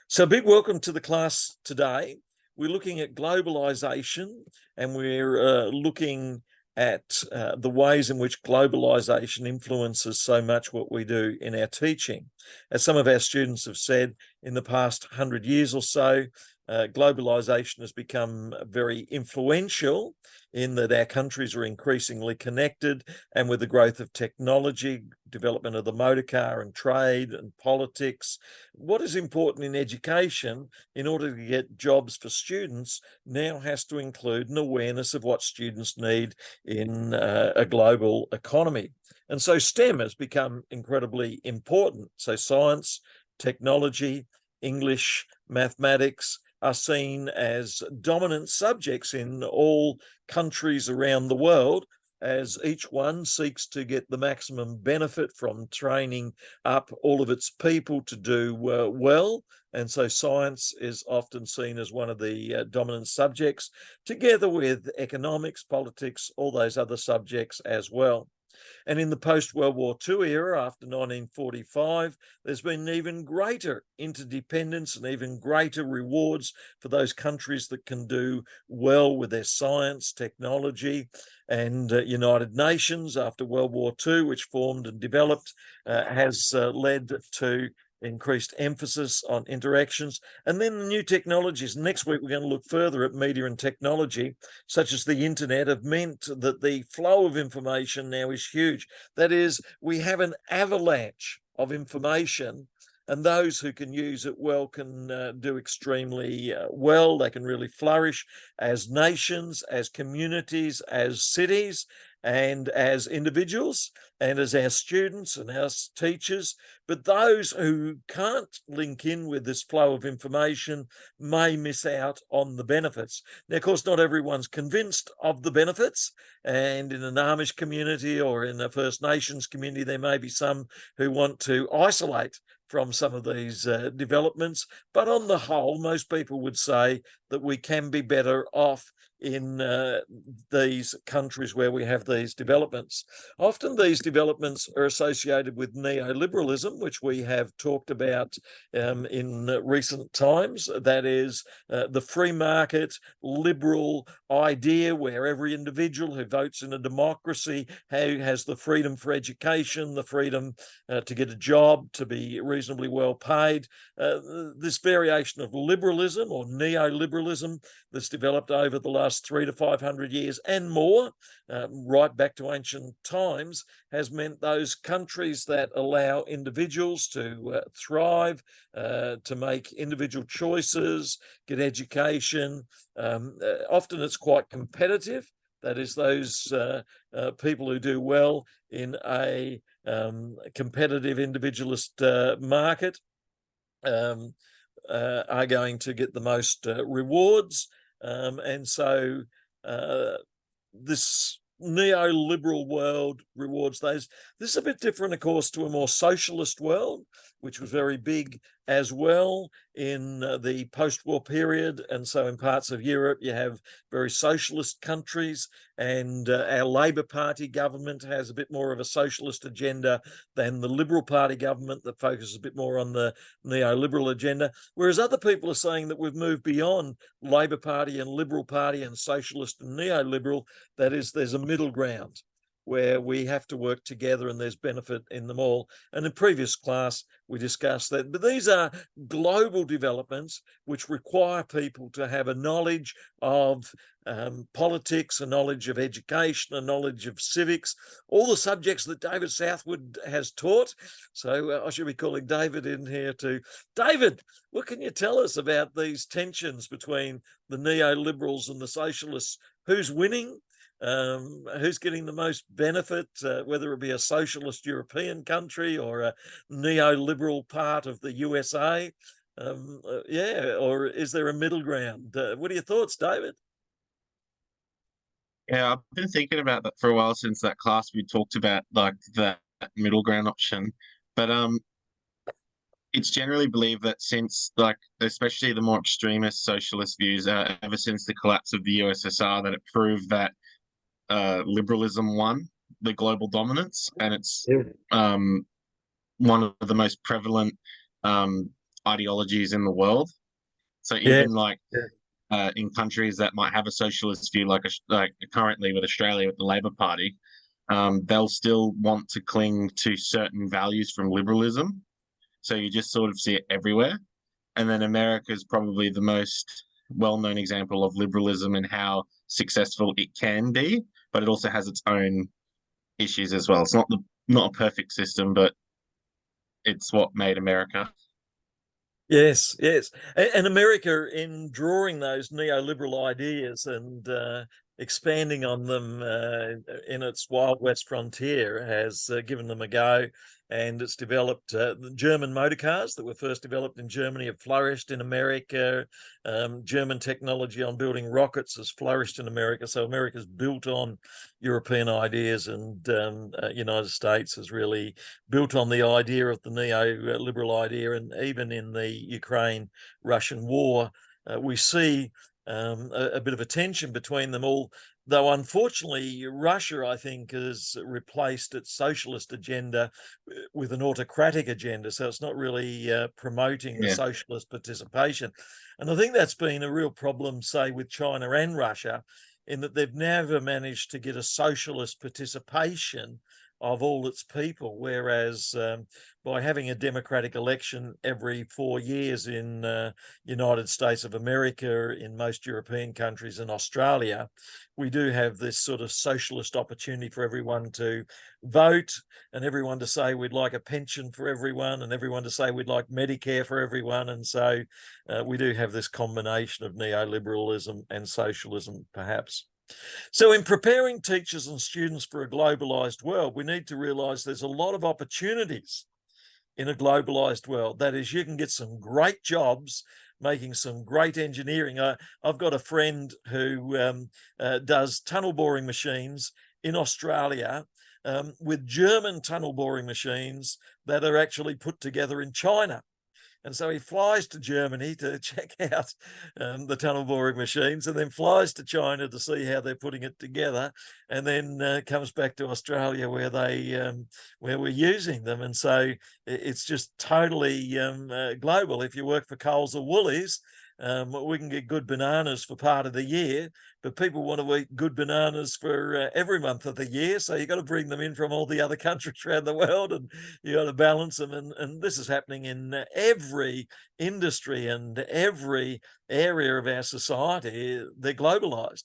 So a big welcome to the class today. We're looking at globalization, and we're looking at the ways in which globalization influences so much what we do in our teaching. As some of our students have said, in the past 100 years or so, globalization has become very influential in that our countries are increasingly connected, and with the growth of technology, development of the motor car and trade and politics, what is important in education in order to get jobs for students now has to include an awareness of what students need in a global economy. And so STEM has become incredibly important. So science, technology, English, mathematics are seen as dominant subjects in all countries around the world, as each one seeks to get the maximum benefit from training up all of its people to do well. And so science is often seen as one of the dominant subjects, together with economics, politics, all those other subjects as well. And in the post-World War II era, after 1945, there's been even greater interdependence and even greater rewards for those countries that can do well with their science, technology, and United Nations after World War II, which formed and developed, has led to increased emphasis on interactions. And then the new technologies. Next week, we're going to look further at media and technology, such as the internet, have meant that the flow of information now is huge. That is, we have an avalanche of information, and those who can use it well can do extremely well. They can really flourish as nations, as communities, as cities, and as individuals, and as our students and our teachers. But those who can't link in with this flow of information may miss out on the benefits. Now, of course, not everyone's convinced of the benefits, and in an Amish community or in a First Nations community, there may be some who want to isolate from some of these developments. But on the whole, most people would say that we can be better off in these countries where we have these developments. Often these developments are associated with neo-liberalism, which we have talked about in recent times. That is the free market, liberal idea where every individual who votes in a democracy has the freedom for education, the freedom to get a job, to be reasonably well paid. This variation of liberalism or neo-liberalism that's developed over the last 300 to 500 years and more, right back to ancient times, has meant those countries that allow individuals to thrive, to make individual choices, get education. Often it's quite competitive. That is, those people who do well in a competitive individualist market are going to get the most rewards. And so this neoliberal world rewards those. This is a bit different, of course, to a more socialist world, which was very big as well in the post-war period. And so in parts of Europe, you have very socialist countries, and our Labour Party government has a bit more of a socialist agenda than the Liberal Party government that focuses a bit more on the neoliberal agenda. Whereas other people are saying that we've moved beyond Labour Party and Liberal Party and socialist and neoliberal. That is, there's a middle ground where we have to work together and there's benefit in them all. And in previous class, we discussed that. But these are global developments which require people to have a knowledge of politics, a knowledge of education, a knowledge of civics, all the subjects that David Southwood has taught. So I should be calling David in here too. David, what can you tell us about these tensions between the neoliberals and the socialists? Who's winning? Who's getting the most benefit, whether it be a socialist European country or a neoliberal part of the USA? Or is there a middle ground? What are your thoughts, David? Yeah, I've been thinking about that for a while since that class we talked about, like that middle ground option. But it's generally believed that since, like, especially the more extremist socialist views, ever since the collapse of the USSR, that it proved that liberalism won the global dominance, and it's one of the most prevalent ideologies in the world. So Yeah. even like in countries that might have a socialist view, like currently with Australia with the Labor Party, they'll still want to cling to certain values from liberalism. So you just sort of see it everywhere. And then America is probably the most well-known example of liberalism and how successful it can be, but it also has its own issues as well. It's not a perfect system, but it's what made America. Yes, yes. And America, in drawing those neoliberal ideas and expanding on them in its Wild West frontier, has given them a go. And it's developed the German motor cars that were first developed in Germany have flourished in America. German technology on building rockets has flourished in America. So America's built on European ideas, and United States has really built on the idea of the neoliberal idea. And even in the Ukraine-Russian war, we see a bit of a tension between them all, though unfortunately Russia, I think, has replaced its socialist agenda with an autocratic agenda. So it's not really promoting the socialist participation. And I think that's been a real problem, say, with China and Russia, in that they've never managed to get a socialist participation of all its people, whereas by having a democratic election every 4 years in United States of America, in most European countries, and Australia, we do have this sort of socialist opportunity for everyone to vote, and everyone to say we'd like a pension for everyone, and everyone to say we'd like Medicare for everyone. And so we do have this combination of neoliberalism and socialism, perhaps. So in preparing teachers and students for a globalized world, we need to realize there's a lot of opportunities in a globalized world. That is, you can get some great jobs making some great engineering. I've got a friend who does tunnel boring machines in Australia with German tunnel boring machines that are actually put together in China. And so he flies to Germany to check out the tunnel boring machines, and then flies to China to see how they're putting it together, and then comes back to Australia where we're using them. And so it's just totally global. If you work for Coles or Woolies, we can get good bananas for part of the year, but people want to eat good bananas for every month of the year. So you've got to bring them in from all the other countries around the world, and you got to balance them. And this is happening in every industry and every area of our society. They're globalized.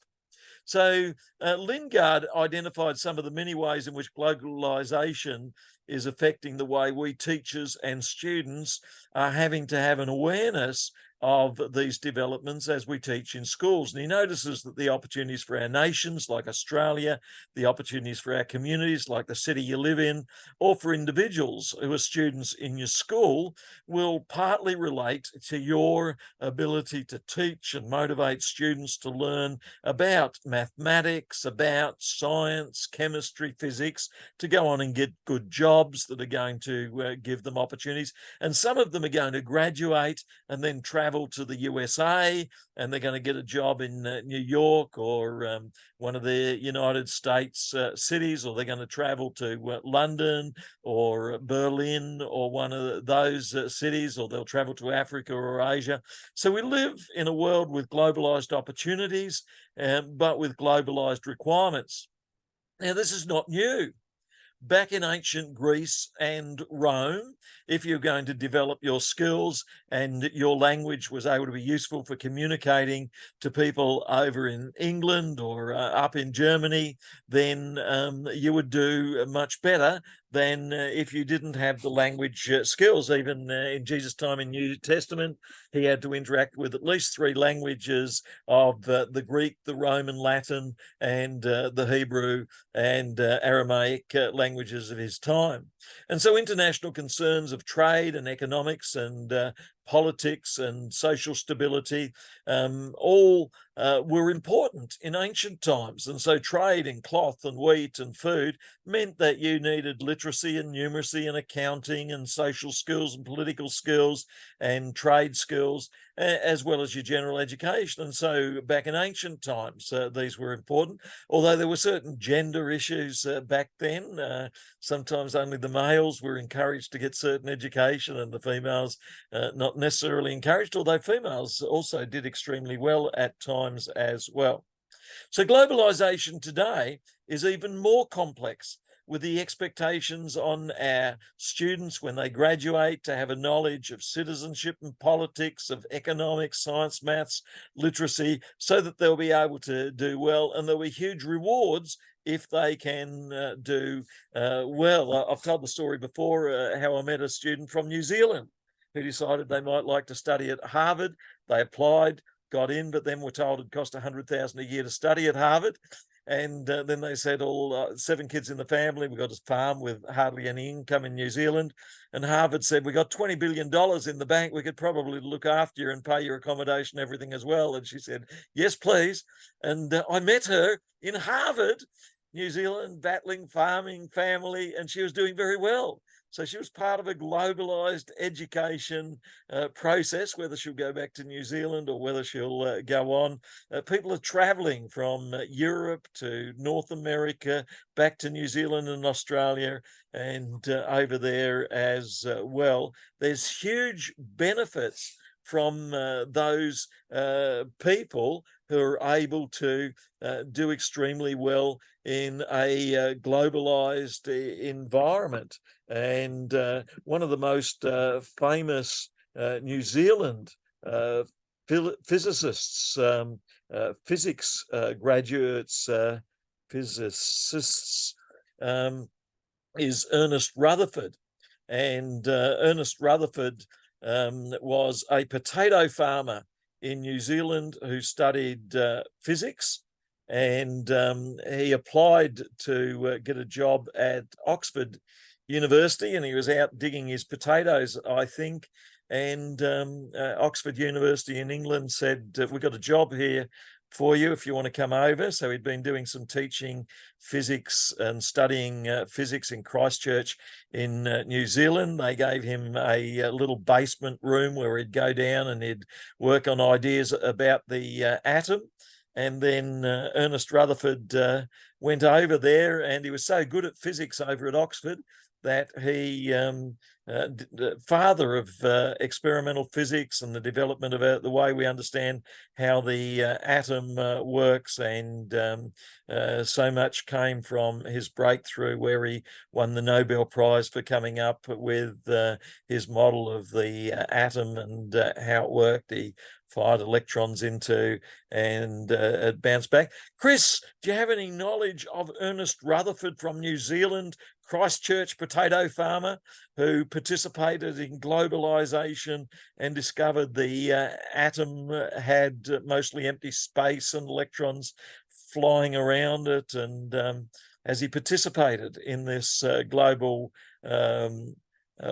So Lingard identified some of the many ways in which globalization is affecting the way we teachers and students are having to have an awareness of these developments as we teach in schools. And he notices that the opportunities for our nations, like Australia, the opportunities for our communities, like the city you live in, or for individuals who are students in your school, will partly relate to your ability to teach and motivate students to learn about mathematics, about science, chemistry, physics, to go on and get good jobs that are going to give them opportunities. And some of them are going to graduate and then travel to the USA, and they're going to get a job in New York or one of the United States cities, or they're going to travel to London or Berlin or one of those cities, or they'll travel to Africa or Asia. So we live in a world with globalized opportunities, but with globalized requirements. Now, this is not new. Back in ancient Greece and Rome, if you're going to develop your skills and your language was able to be useful for communicating to people over in England or up in Germany, then you would do much better than if you didn't have the language skills. Even in Jesus' time in New Testament, he had to interact with at least 3 languages of the Greek, the Roman, Latin, and the Hebrew and Aramaic languages of his time. And so international concerns of trade and economics and politics and social stability all were important in ancient times. And so trade in cloth and wheat and food meant that you needed literacy and numeracy and accounting and social skills and political skills and trade skills, as well as your general education. And so back in ancient times, these were important, although there were certain gender issues back then. Sometimes only the males were encouraged to get certain education and the females not necessarily encouraged, although females also did extremely well at times as well. So globalization today is even more complex, with the expectations on our students when they graduate to have a knowledge of citizenship and politics, of economics, science, maths, literacy, so that they'll be able to do well, and there'll be huge rewards if they can do well. I've told the story before how I met a student from New Zealand who decided they might like to study at Harvard. They applied, got in, but then were told it cost $100,000 a year to study at Harvard. And then they said, all 7 kids in the family, we got a farm with hardly any income in New Zealand. And Harvard said, we got $20 billion in the bank. We could probably look after you and pay your accommodation, everything as well. And she said, yes, please. And I met her in Harvard, New Zealand, battling farming family, and she was doing very well. So she was part of a globalized education process, whether she'll go back to New Zealand or whether she'll go on. People are traveling from Europe to North America, back to New Zealand and Australia, and over there as well. There's huge benefits from those people who are able to do extremely well in a globalized environment. And one of the most famous New Zealand physicists, physics graduates, physicists, is Ernest Rutherford. And Ernest Rutherford was a potato farmer in New Zealand who studied physics, and he applied to get a job at Oxford University, and he was out digging his potatoes, I think, and Oxford University in England said, we've got a job here for you if you want to come over. So he'd been doing some teaching physics and studying physics in Christchurch in New Zealand. They gave him a little basement room where he'd go down and he'd work on ideas about the atom. And then Ernest Rutherford went over there, and he was so good at physics over at Oxford that he, father of experimental physics and the development of the way we understand how the atom works, and so much came from his breakthrough, where he won the Nobel Prize for coming up with his model of the atom and how it worked. He fired electrons into and it bounced back. Chris, do you have any knowledge of Ernest Rutherford from New Zealand, Christchurch potato farmer, who participated in globalization and discovered the atom had mostly empty space and electrons flying around it, and as he participated in this global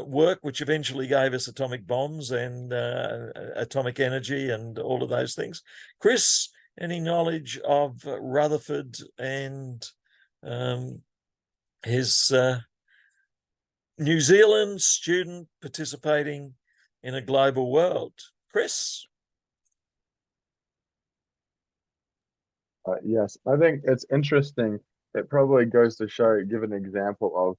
work, which eventually gave us atomic bombs and atomic energy and all of those things. Chris, any knowledge of Rutherford and his New Zealand student participating in a global world? Chris? Yes, I think it's interesting. It probably goes to show, give an example of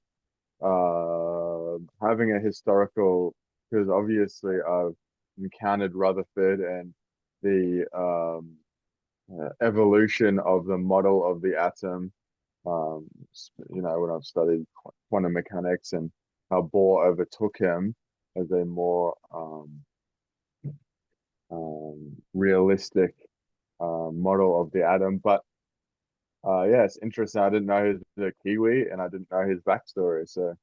having a historical, because obviously I've encountered Rutherford and the evolution of the model of the atom. When I've studied quantum mechanics, and how Bohr overtook him as a more realistic model of the atom. But yeah, it's interesting. I didn't know he was a Kiwi, and I didn't know his backstory. So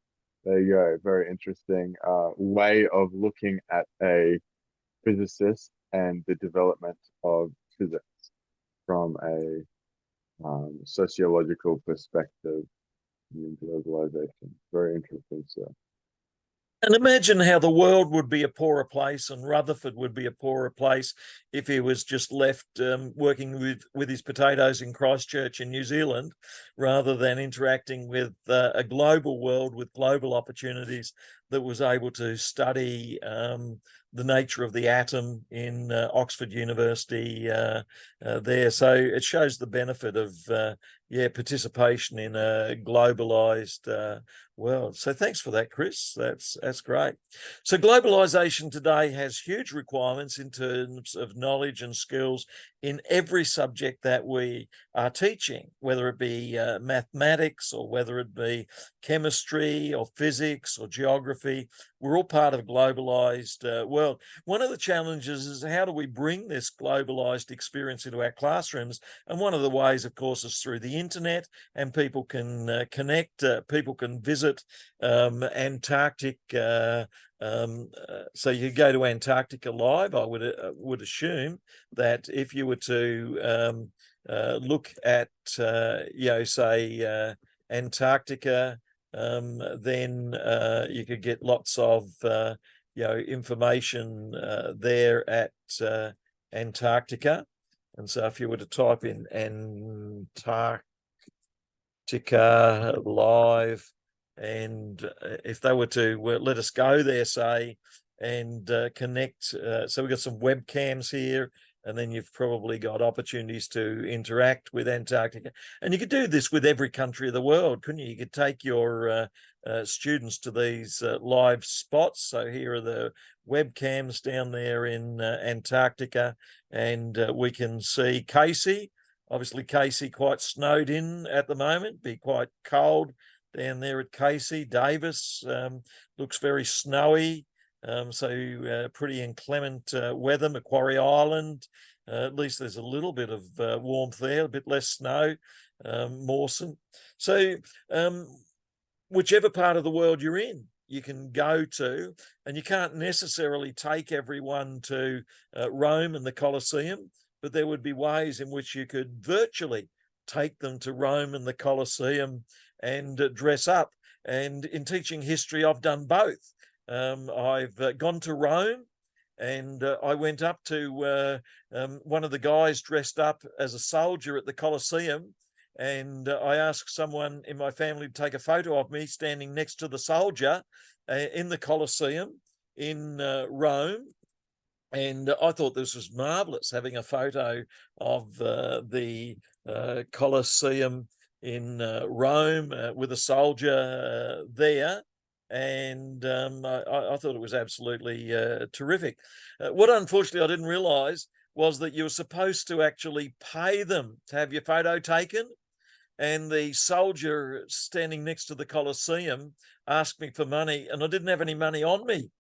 there you go. Very interesting way of looking at a physicist and the development of physics from a sociological perspective in globalization. Very interesting. So. And imagine how the world would be a poorer place, and Rutherford would be a poorer place if he was just left working with his potatoes in Christchurch in New Zealand, rather than interacting with a global world with global opportunities, that was able to study the nature of the atom in Oxford University there. So it shows the benefit of participation in a globalized world. So thanks for that, Chris. That's great. So globalization today has huge requirements in terms of knowledge and skills in every subject that we are teaching, whether it be mathematics or whether it be chemistry or physics or geography. We're all part of a globalized world. One of the challenges is how do we bring this globalized experience into our classrooms? And one of the ways, of course, is through the internet, and people can connect, people can visit Antarctic. So you go to Antarctica Live. I would assume that if you were to look at, say Antarctica, then you could get lots of information there at Antarctica. And so if you were to type in Antarctica Live, and if they were to let us go there, say, and connect, so we've got some webcams here, and then you've probably got opportunities to interact with Antarctica. And you could do this with every country of the world, couldn't you? You could take your students to these live spots. So here are the webcams down there in Antarctica, and we can see Casey. Obviously, Casey quite snowed in at the moment, be quite cold down there at Casey. Davis looks very snowy. So pretty inclement weather. Macquarie Island, at least there's a little bit of warmth there, a bit less snow. Mawson. So whichever part of the world you're in, you can go to, and you can't necessarily take everyone to Rome and the Colosseum, but there would be ways in which you could virtually take them to Rome and the Colosseum and dress up. And in teaching history, I've done both. I've gone to Rome, and I went up to one of the guys dressed up as a soldier at the Colosseum, and I asked someone in my family to take a photo of me standing next to the soldier in the Colosseum in Rome. And I thought this was marvelous, having a photo of the Colosseum in Rome with a soldier there. And I thought it was absolutely terrific. What unfortunately I didn't realise was that you were supposed to actually pay them to have your photo taken. And the soldier standing next to the Colosseum asked me for money, and I didn't have any money on me.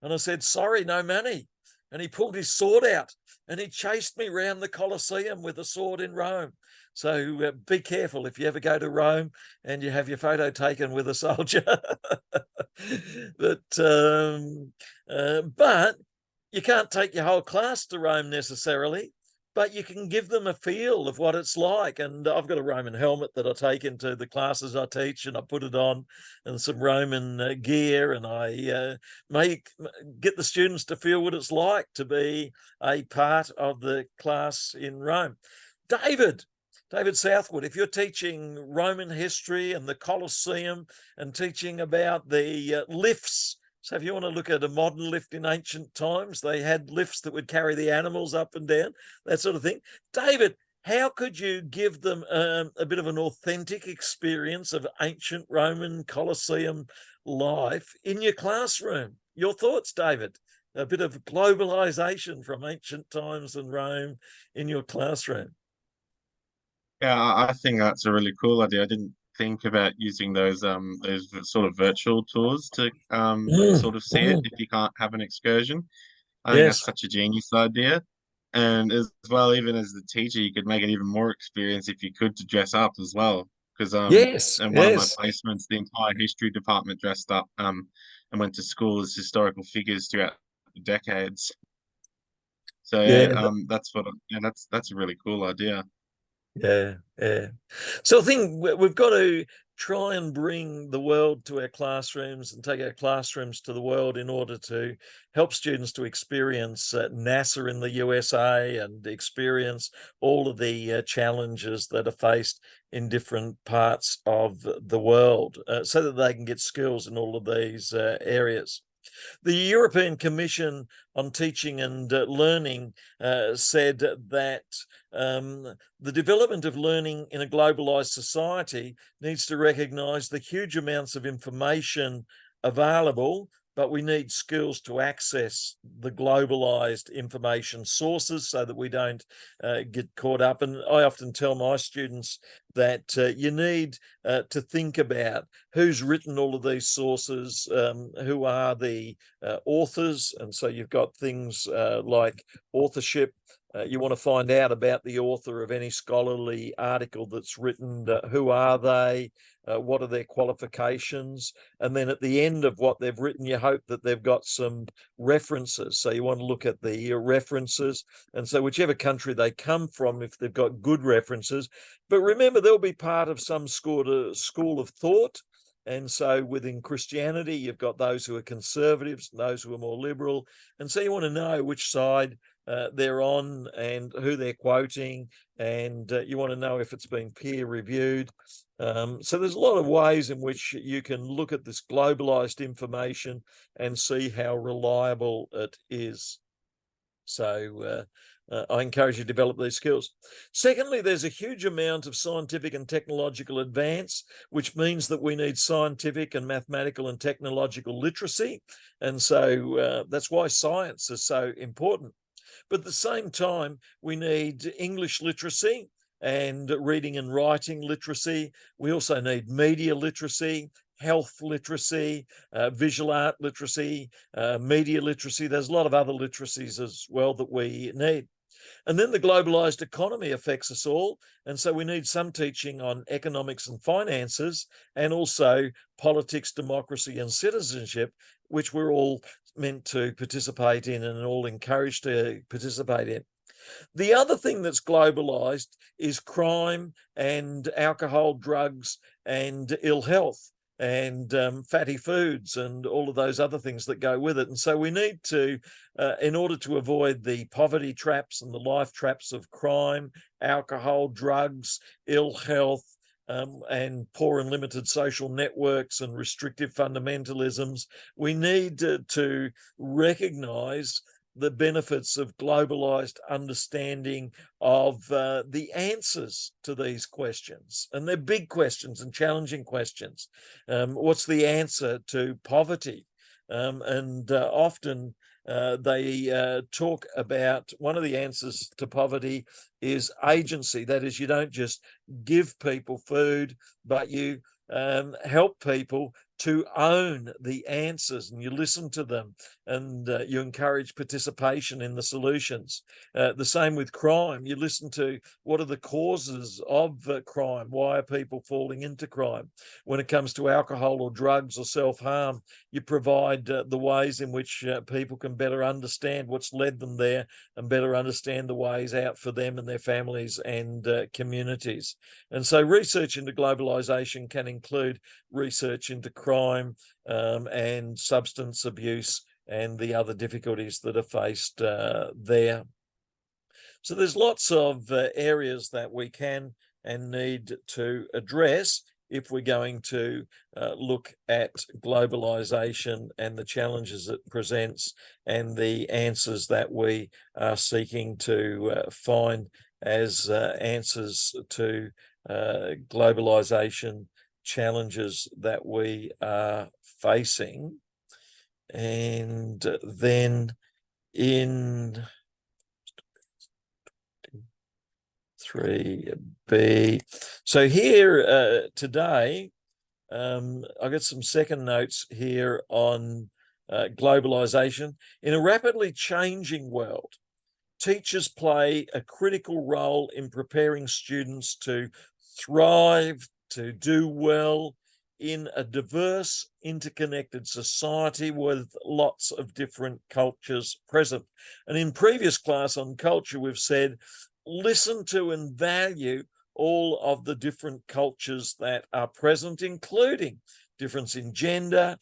And I said, sorry, no money. And he pulled his sword out, and he chased me around the Colosseum with a sword in Rome. So be careful if you ever go to Rome and you have your photo taken with a soldier. But you can't take your whole class to Rome necessarily, but you can give them a feel of what it's like. And I've got a Roman helmet that I take into the classes I teach, and I put it on, and some Roman gear, and I get the students to feel what it's like to be a part of the class in Rome. David Southwood, if you're teaching Roman history and the Colosseum and teaching about the lifts, so if you want to look at a modern lift in ancient times, they had lifts that would carry the animals up and down, that sort of thing. David, how could you give them a bit of an authentic experience of ancient Roman Colosseum life in your classroom? Your thoughts, David? A bit of globalization from ancient times and Rome in your classroom. Yeah, I think that's a really cool idea. I didn't think about using those sort of virtual tours to sort of see it if you can't have an excursion. I think that's Yes. such a genius idea. And as well, even as the teacher, you could make it even more experience if you could to dress up as well. Because Yes. in one of my Yes. placements, the entire history department dressed up and went to school as historical figures throughout the decades. So Yeah. yeah, that's a really cool idea. Yeah, yeah. So I think we've got to try and bring the world to our classrooms and take our classrooms to the world in order to help students to experience NASA in the USA and experience all of the challenges that are faced in different parts of the world so that they can get skills in all of these areas. The European Commission on Teaching and Learning said that the development of learning in a globalised society needs to recognise the huge amounts of information available, but we need skills to access the globalised information sources so that we don't get caught up. And I often tell my students that you need to think about who's written all of these sources, who are the authors. And so you've got things like authorship. You want to find out about the author of any scholarly article that's written. Who are they? What are their qualifications? And then at the end of what they've written, you hope that they've got some references. So you want to look at the references. And so whichever country they come from, if they've got good references. But remember, they'll be part of some school of thought. And so within Christianity, you've got those who are conservatives, those who are more liberal. And so you want to know which side they're on and who they're quoting. And you want to know if it's been peer reviewed. So there's a lot of ways in which you can look at this globalized information and see how reliable it is. So I encourage you to develop these skills. Secondly, there's a huge amount of scientific and technological advance, which means that we need scientific and mathematical and technological literacy. And so that's why science is so important. But at the same time, we need English literacy and reading and writing literacy. We also need media literacy, health literacy, visual art literacy, media literacy. There's a lot of other literacies as well that we need. And then the globalized economy affects us all. And so we need some teaching on economics and finances, and also politics, democracy, and citizenship, which we're all meant to participate in and all encouraged to participate in. The other thing that's globalized is crime and alcohol, drugs, and ill health, and fatty foods and all of those other things that go with it. And so we need to, in order to avoid the poverty traps and the life traps of crime, alcohol, drugs, ill health, and poor and limited social networks and restrictive fundamentalisms, we need to recognize the benefits of globalized understanding of the answers to these questions. And they're big questions and challenging questions. What's the answer to poverty? Often they talk about one of the answers to poverty is agency. That is, you don't just give people food, but you help people to own the answers, and you listen to them, and you encourage participation in the solutions. The same with crime. You listen to what are the causes of crime? Why are people falling into crime? When it comes to alcohol or drugs or self-harm, you provide the ways in which people can better understand what's led them there and better understand the ways out for them and their families and communities. And so research into globalization can include research into crime and substance abuse and the other difficulties that are faced there. So there's lots of areas that we can and need to address if we're going to look at globalization and the challenges it presents and the answers that we are seeking to find as answers to globalization challenges that we are facing. And then in 3B, so here today, I got some second notes here on globalization. In a rapidly changing world, teachers play a critical role in preparing students to thrive, to do well in a diverse, interconnected society with lots of different cultures present. And in previous class on culture, we've said, listen to and value all of the different cultures that are present, including difference in gender,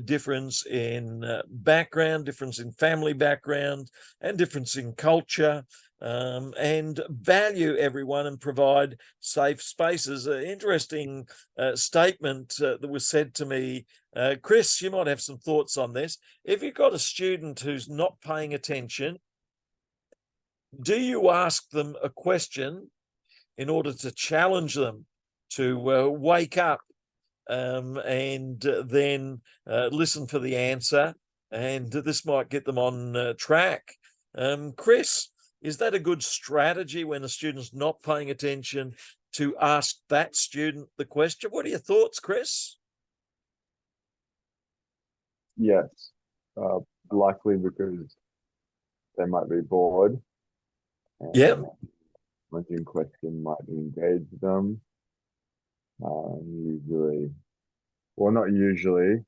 difference in background, difference in family background, and difference in culture. and value everyone and provide safe spaces. An interesting statement that was said to me. Chris, you might have some thoughts on this. If you've got a student who's not paying attention, do you ask them a question in order to challenge them to wake up and then listen for the answer? And this might get them on track. Chris, is that a good strategy when a student's not paying attention to ask that student the question? What are your thoughts, Chris? Yes, likely because they might be bored. And Yeah. challenging question might engage them. Usually, well, not usually,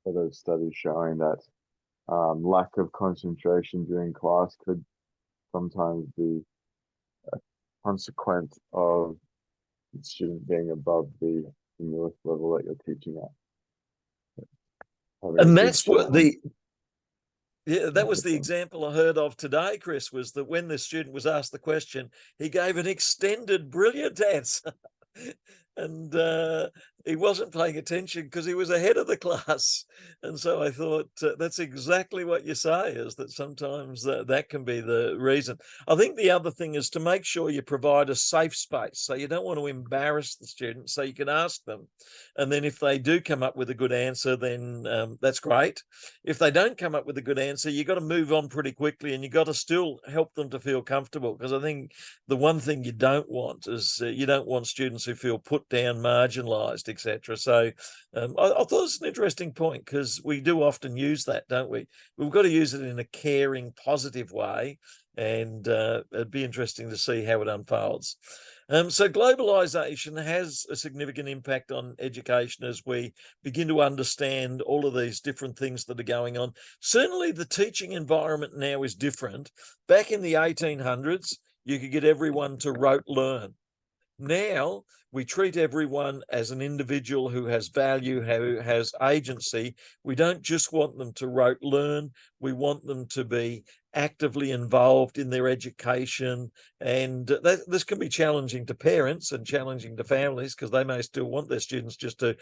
but there's studies showing that lack of concentration during class could sometimes be a consequence of the student being above the stimulus level that you're teaching at. Having a And big that's what challenge. that was the example I heard of today, Chris, was that when the student was asked the question, he gave an extended, brilliant answer. And he wasn't paying attention because he was ahead of the class. And so I thought that's exactly what you say, is that sometimes that can be the reason. I think the other thing is to make sure you provide a safe space. So you don't want to embarrass the students, so you can ask them. And then if they do come up with a good answer, then that's great. If they don't come up with a good answer, you've got to move on pretty quickly, and you've got to still help them to feel comfortable. Because I think the one thing you don't want is you don't want students who feel put down, marginalised, etc. So I thought it was an interesting point, because we do often use that, don't we? We've got to use it in a caring, positive way, and it'd be interesting to see how it unfolds. So globalisation has a significant impact on education as we begin to understand all of these different things that are going on. Certainly the teaching environment now is different. Back in the 1800s, you could get everyone to rote learn. Now we treat everyone as an individual who has value, who has agency. We don't just want them to rote learn. We want them to be actively involved in their education. And this can be challenging to parents and challenging to families, because they may still want their students just to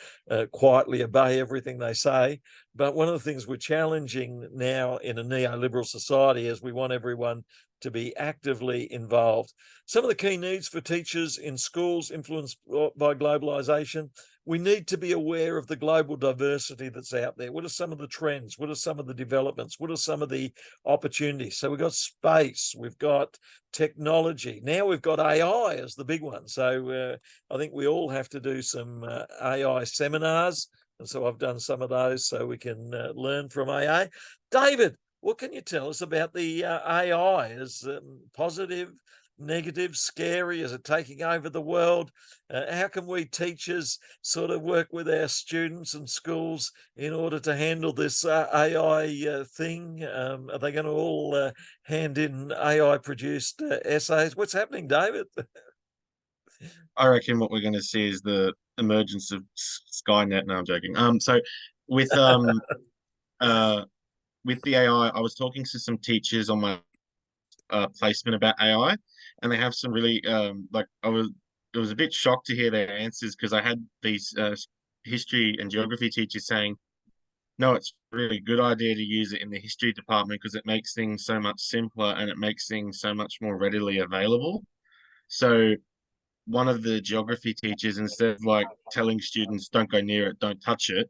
quietly obey everything they say. But one of the things we're challenging now in a neoliberal society is we want everyone to be actively involved. Some of the key needs for teachers in schools influenced by globalisation: we need to be aware of the global diversity that's out there. What are some of the trends? What are some of the developments? What are some of the opportunities? So we've got space, we've got technology. Now we've got AI as the big one. So I think we all have to do some AI seminars. And so I've done some of those so we can learn from AI. David, what can you tell us about the AI? Is positive, negative, scary? Is it taking over the world? How can we teachers sort of work with our students and schools in order to handle this AI thing? Are they going to all hand in AI-produced essays? What's happening, David? I reckon what we're going to see is the emergence of Skynet. No, I'm joking. So with with the AI, I was talking to some teachers on my placement about AI, and they have some really like it was a bit shocked to hear their answers, because I had these history and geography teachers saying, no, it's a really good idea to use it in the history department because it makes things so much simpler and it makes things so much more readily available. So one of the geography teachers, instead of like telling students don't go near it, don't touch it,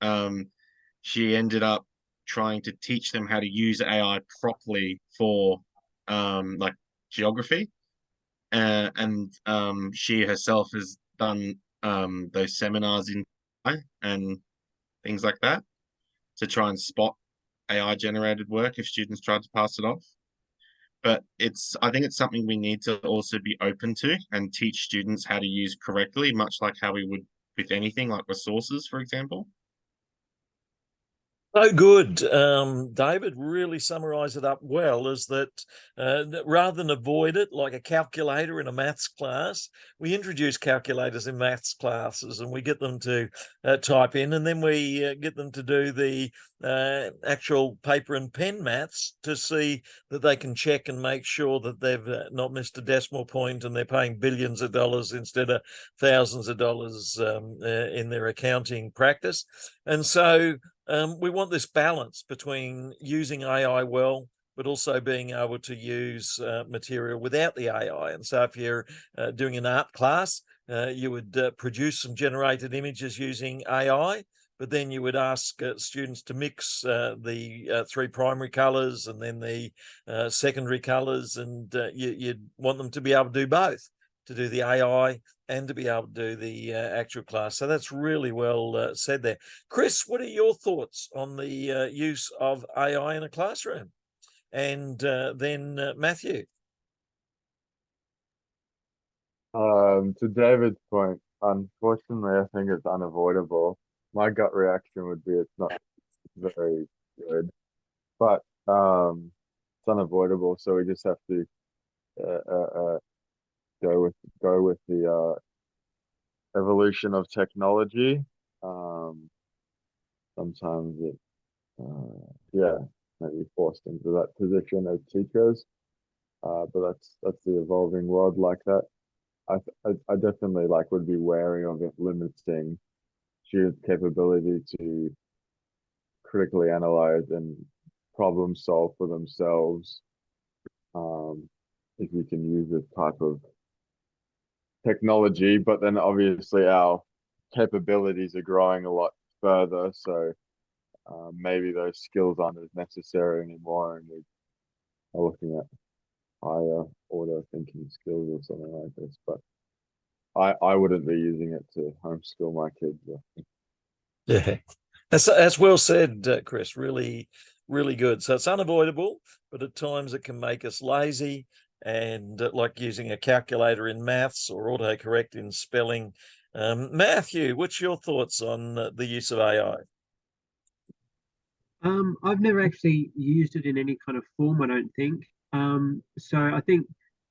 um, she ended up trying to teach them how to use AI properly for like geography, and she herself has done those seminars in AI and things like that to try and spot AI generated work if students tried to pass it off. But I think it's something we need to also be open to and teach students how to use correctly, much like how we would with anything like resources, for example. So good. David really summarised it up well, is that rather than avoid it like a calculator in a maths class, we introduce calculators in maths classes and we get them to type in, and then we get them to do the actual paper and pen maths to see that they can check and make sure that they've not missed a decimal point and they're paying billions of dollars instead of thousands of dollars in their accounting practice. And so we want this balance between using AI well, but also being able to use material without the AI. And so if you're doing an art class, you would produce some generated images using AI, but then you would ask students to mix the three primary colors and then the secondary colors, and you'd want them to be able to do both, to do the AI and to be able to do the actual class. So that's really well said there. Chris, what are your thoughts on the use of AI in a classroom? And then Matthew. To David's point, unfortunately, I think it's unavoidable. My gut reaction would be it's not very good, but it's unavoidable. So we just have to uh, uh, uh, go with the evolution of technology. Um, Sometimes it, yeah, maybe forced into that position as teachers. But that's the evolving world like that. I definitely like would be wary of it limiting students' capability to critically analyze and problem solve for themselves. If you can use this type of technology, but then obviously our capabilities are growing a lot further, so maybe those skills aren't as necessary anymore, and we are looking at higher order thinking skills or something like this. But I wouldn't be using it to homeschool my kids. Yeah, that's well said, Chris. Really, really good. So it's unavoidable, but at times it can make us lazy, and like using a calculator in maths or autocorrect in spelling. Matthew, what's your thoughts on the use of AI? I've never actually used it in any kind of form, I don't think. So I think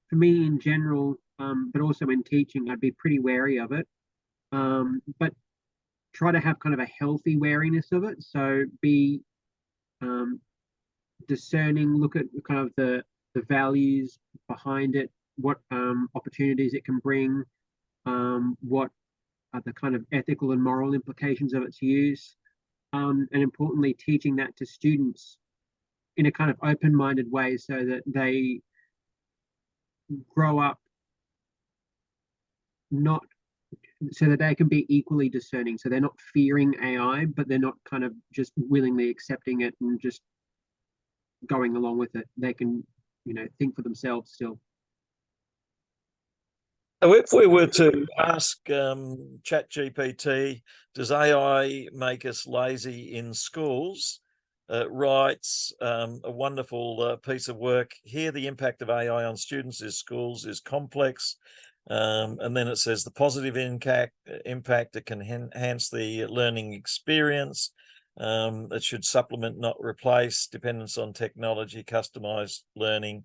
for me in general, but also in teaching, I'd be pretty wary of it. But try to have kind of a healthy wariness of it. So be um, discerning, look at kind of the values behind it, what opportunities it can bring, what are the kind of ethical and moral implications of its use, and importantly, teaching that to students in a kind of open-minded way so that they grow up not so that they can be equally discerning. So they're not fearing AI, but they're not kind of just willingly accepting it and just going along with it. They can, think for themselves still. So if we were to ask ChatGPT, does AI make us lazy in schools? Writes a wonderful piece of work. Here, the impact of AI on students in schools is complex. And then it says the positive impact, it can enhance the learning experience. It should supplement, not replace, dependence on technology, customized learning.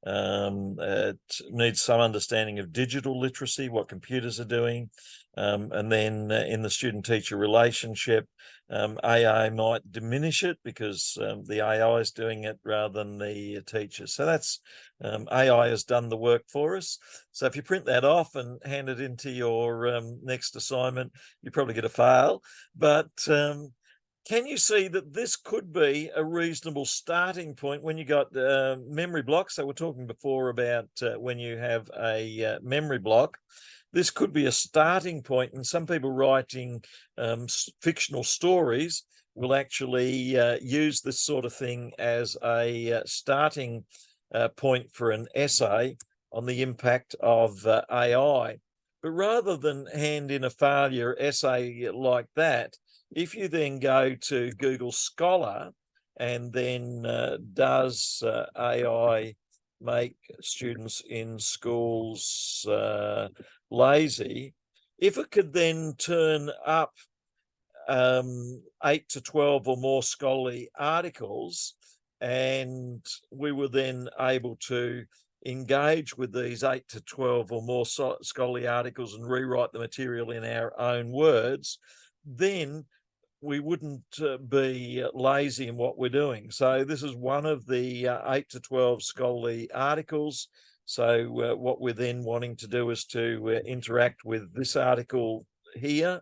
It needs some understanding of digital literacy, what computers are doing. And then in the student-teacher relationship, AI might diminish it because the AI is doing it rather than the teacher. So that's AI has done the work for us. So if you print that off and hand it into your next assignment, you probably get a fail. But can you see that this could be a reasonable starting point when you got memory blocks? So we're talking before about when you have a memory block. This could be a starting point, and some people writing fictional stories will actually use this sort of thing as a starting point for an essay on the impact of AI. But rather than hand in a failure essay like that, if you then go to Google Scholar and then does AI make students in schools lazy, if it could then turn up 8 to 12 or more scholarly articles, and we were then able to engage with these 8 to 12 or more scholarly articles and rewrite the material in our own words, then we wouldn't be lazy in what we're doing. So this is one of the 8 to 12 scholarly articles. So what we're then wanting to do is to interact with this article here.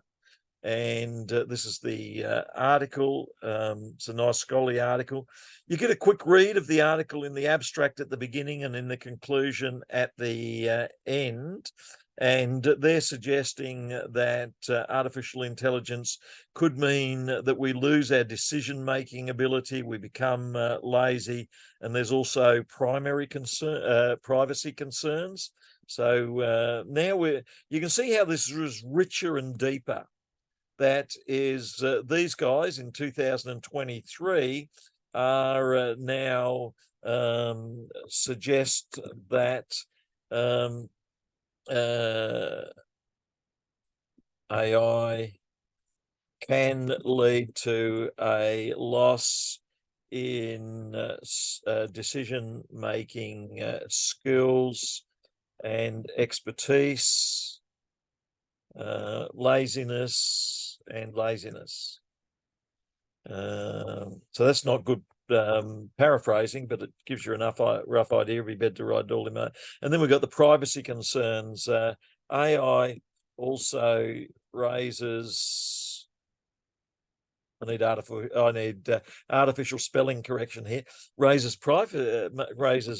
And this is the article. It's a nice scholarly article. You get a quick read of the article in the abstract at the beginning and in the conclusion at the end. And they're suggesting that artificial intelligence could mean that we lose our decision-making ability, we become lazy, and there's also primary concern, privacy concerns. So now you can see how this is richer and deeper. That is, these guys in 2023 are now suggest that AI can lead to a loss in decision-making skills and expertise, laziness. So that's not good paraphrasing, but it gives you enough rough idea. It'd be better to write it all in there. And then we've got the privacy concerns. AI also raises. I need artificial spelling correction here. Raises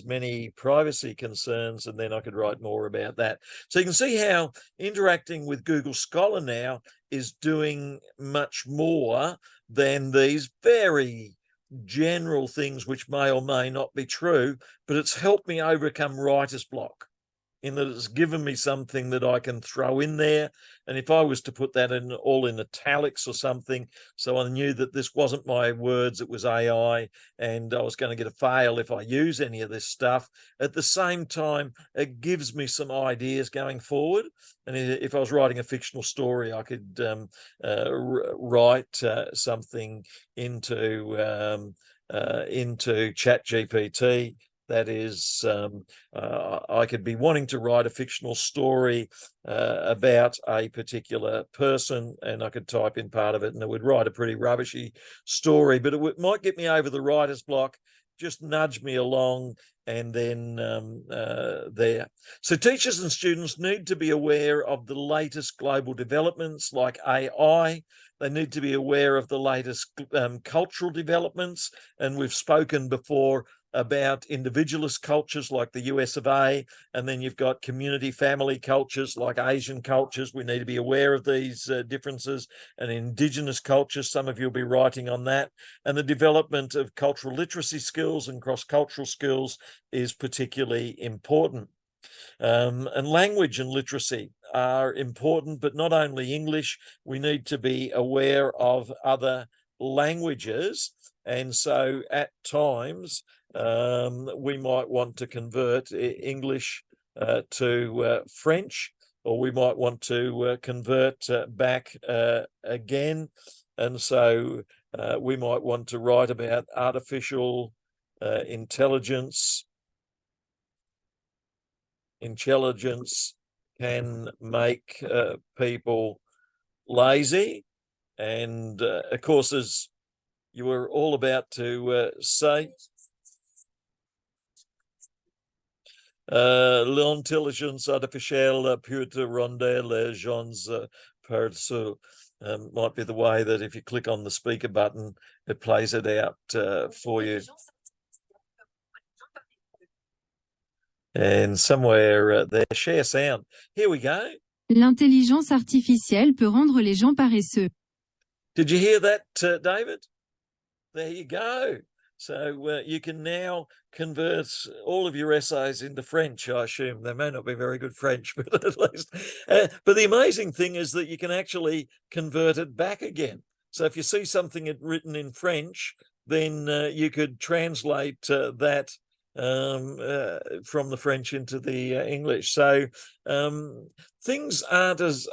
many privacy concerns, and then I could write more about that. So you can see how interacting with Google Scholar now is doing much more than these very general things which may or may not be true, but it's helped me overcome writer's block, in that it's given me something that I can throw in there. And if I was to put that in all in italics or something, so I knew that this wasn't my words, it was AI, and I was going to get a fail if I use any of this stuff. At the same time, it gives me some ideas going forward. And if I was writing a fictional story, I could write something into ChatGPT. That is, I could be wanting to write a fictional story about a particular person, and I could type in part of it, and it would write a pretty rubbishy story, but it might get me over the writer's block, just nudge me along, and then there. So teachers and students need to be aware of the latest global developments like AI. They need to be aware of the latest cultural developments, and we've spoken before about individualist cultures like the US of A, and then you've got community family cultures like Asian cultures. We need to be aware of these differences, and indigenous cultures. Some of you will be writing on that. And the development of cultural literacy skills and cross-cultural skills is particularly important. And language and literacy are important, but not only English. We need to be aware of other languages. And so at times, we might want to convert English to French, or we might want to convert back again. And so we might want to write about artificial intelligence. Intelligence can make people lazy. And of course, as you were all about to say, l'intelligence artificielle peut rendre les gens paresseux. Might be the way that if you click on the speaker button, it plays it out for you. And somewhere there, share sound. Here we go. L'intelligence artificielle peut rendre les gens paresseux. Did you hear that, David? There you go. So you can now convert all of your essays into French, I assume. They may not be very good French, but at least. But the amazing thing is that you can actually convert it back again. So if you see something written in French, then you could translate that from the French into the English. So things aren't as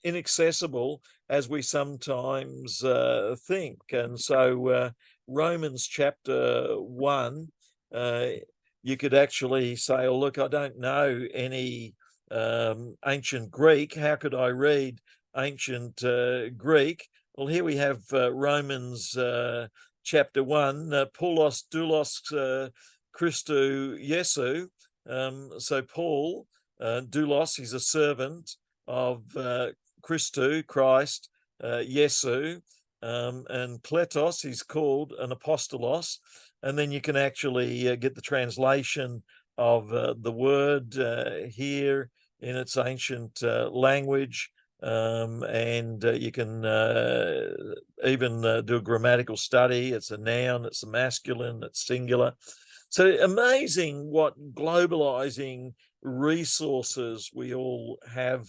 inaccessible as we sometimes think. And so Romans chapter 1, you could actually say, oh, look, I don't know any ancient Greek. How could I read ancient Greek? Well, here we have Romans chapter 1, Paulos doulos Christou Jesu. So Paul, doulos, he's a servant of Christou, Christ, Jesu, and kletos, he's called an apostolos. And then you can actually get the translation of the word here in its ancient language. And you can even do a grammatical study. It's a noun, it's a masculine, it's singular. So amazing what globalizing resources we all have